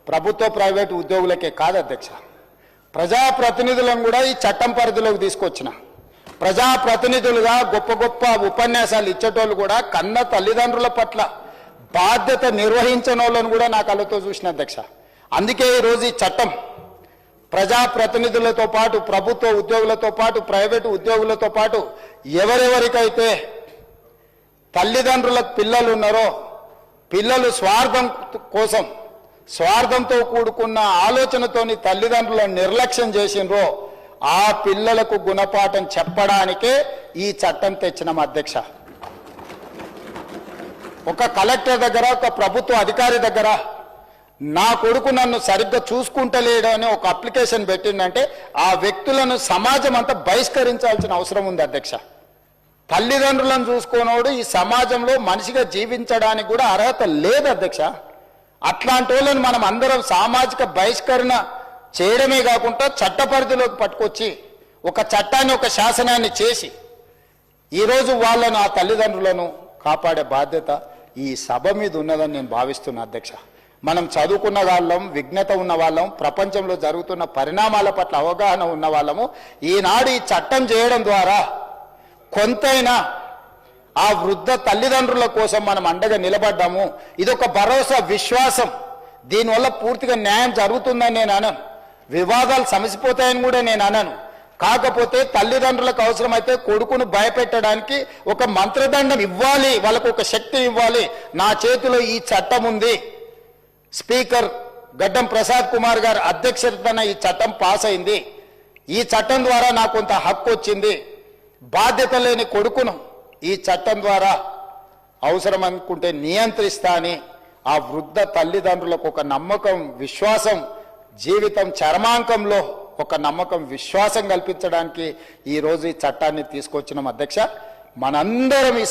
ప్రభుత్వ ప్రైవేటు ఉద్యోగులకే కాదు అధ్యక్ష, ప్రజాప్రతినిధులను కూడా ఈ చట్టం పరిధిలోకి తీసుకొచ్చిన. ప్రజాప్రతినిధులుగా గొప్ప గొప్ప ఉపన్యాసాలు ఇచ్చేటోళ్ళు కూడా కన్న తల్లిదండ్రుల పట్ల బాధ్యత నిర్వహించిన వాళ్ళని కూడా నా కళ్ళతో చూసిన అధ్యక్ష. అందుకే ఈరోజు ఈ చట్టం ప్రజాప్రతినిధులతో పాటు ప్రభుత్వ ఉద్యోగులతో పాటు ప్రైవేటు ఉద్యోగులతో పాటు ఎవరెవరికైతే తల్లిదండ్రులకు పిల్లలు ఉన్నారో, పిల్లలు స్వార్థం కోసం స్వార్థంతో కూడుకున్న ఆలోచనతోని తల్లిదండ్రులను నిర్లక్ష్యం చేసినరో ఆ పిల్లలకు గుణపాఠం చెప్పడానికే ఈ చట్టం తెచ్చినాం అధ్యక్ష. ఒక కలెక్టర్ దగ్గర, ఒక ప్రభుత్వ అధికారి దగ్గర నా కొడుకు నన్ను సరిగ్గా చూసుకుంటలేడు అని ఒక అప్లికేషన్ పెట్టిందంటే ఆ వ్యక్తులను సమాజం అంతా బహిష్కరించాల్సిన అవసరం ఉంది అధ్యక్ష. తల్లిదండ్రులను చూసుకోనోడు ఈ సమాజంలో మనిషిగా జీవించడానికి కూడా అర్హత లేదు అధ్యక్ష. అట్లాంటి వాళ్ళని మనం అందరం సామాజిక బహిష్కరణ చేయడమే కాకుండా చట్ట పరిధిలోకి పట్టుకొచ్చి ఒక చట్టాన్ని, ఒక శాసనాన్ని చేసి ఈరోజు వాళ్ళను, ఆ తల్లిదండ్రులను కాపాడే బాధ్యత ఈ సభ మీద ఉన్నదని నేను భావిస్తున్నా అధ్యక్ష. మనం చదువుకున్న వాళ్ళం, విజ్ఞత ఉన్న వాళ్ళం, ప్రపంచంలో జరుగుతున్న పరిణామాల పట్ల అవగాహన ఉన్న వాళ్ళము. ఈనాడు ఈ చట్టం చేయడం ద్వారా కొంతైనా ఆ వృద్ధ తల్లిదండ్రుల కోసం మనం అండగా నిలబడ్డాము. ఇదొక భరోసా, విశ్వాసం. దీనివల్ల పూర్తిగా న్యాయం జరుగుతుందని నేను అనను, వివాదాలు సమసిపోతాయని కూడా నేను అనను. కాకపోతే తల్లిదండ్రులకు అవసరమైతే కొడుకును భయపెట్టడానికి ఒక మంత్రదండం ఇవ్వాలి, వాళ్ళకు ఒక శక్తి ఇవ్వాలి. నా చేతిలో ఈ చట్టం ఉంది, స్పీకర్ గడ్డం ప్రసాద్ కుమార్ గారు అధ్యక్షతన ఈ చట్టం పాస్ అయింది, ఈ చట్టం ద్వారా నాకు కొంత హక్కు వచ్చింది. బాధ్యత లేని కొడుకును ఈ చట్టం ద్వారా అవసరం అనుకుంటే నియంత్రిస్తా అని ఆ వృద్ధ తల్లిదండ్రులకు ఒక నమ్మకం, విశ్వాసం, జీవితం చరమాంకంలో ఒక నమ్మకం, విశ్వాసం కల్పించడానికి ఈరోజు ఈ చట్టాన్ని తీసుకొచ్చినాం అధ్యక్ష. మనందరం ఈ